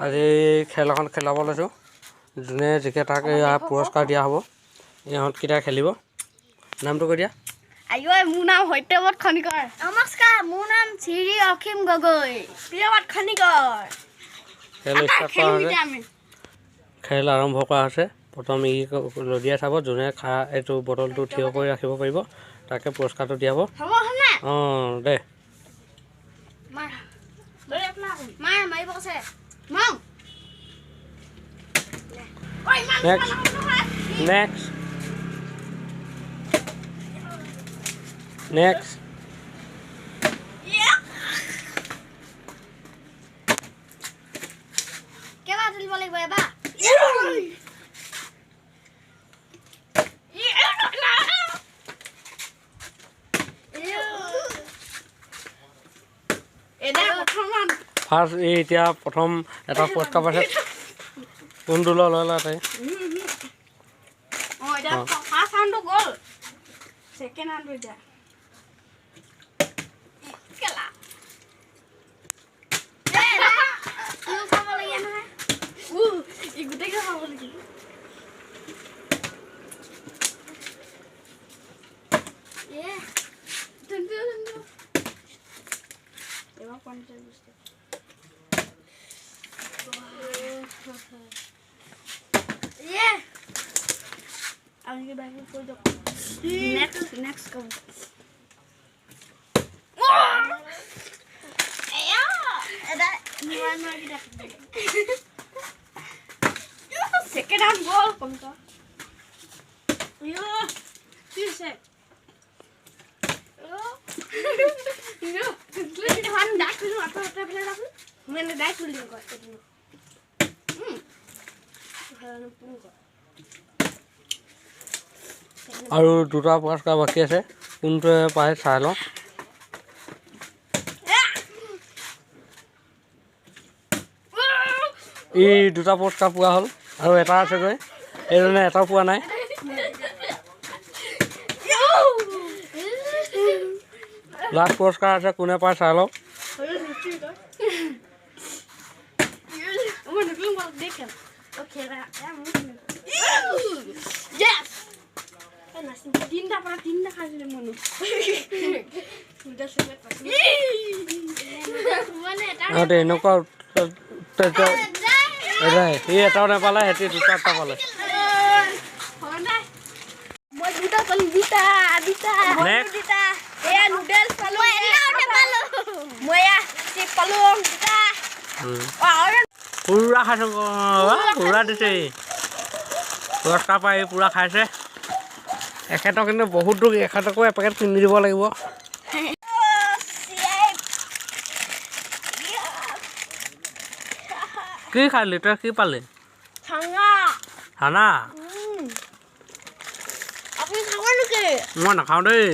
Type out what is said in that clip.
আজি খেল এখন খেলাব লৈছোঁ যোনে জিকে তাক পুৰস্কাৰ দিয়া হ'ব ইহঁতকেইটা খেলিব নামটো কৈ দিয়া মোৰ নাম সত্যৱত খনিকৰ নমস্কাৰ মোৰ নাম শ্ৰী অসীম গগৈ প্ৰিয়ৱত খনিকৰ খেল আৰম্ভ কৰা হৈছে প্ৰথম ই লদিয়াই চাব যোনে এইটো বটলটো থিয় কৰি ৰাখিব পাৰিব তাকে পুৰস্কাৰটো দিয়া হ'ব অঁ দে নেক্সট কেবা তুলিব লাগিব এবাৰ ফাৰ্ষ্ট এতিয়া প্ৰথম এটা পুৰস্কাৰ পাইছে কোনটো লৈ তাই Next go. Second round goal. Come on. You say. আৰু দুটা পুৰস্কাৰ বাকী আছে কোনটোৱে পায় চাই লওঁ এই দুটা পুৰস্কাৰ পোৱা হ'ল আৰু এটা আছেগৈ এইজনে এটা পোৱা নাই লাষ্ট পুৰস্কাৰ আছে কোনে পায় চাই লওঁ এনেকুৱা সি এটাও নাপালে সিহঁতি দুটা এটা পালে পুৰা খাইছো পুৰা দিছে পুৰস্কাৰ পাই পুৰা খাইছে এখেতক কিন্তু বহুত দূৰ এখেতকো এপেকেট কিনি দিব লাগিব কি খালি তই কি পালি খানা মই নাখাওঁ দেই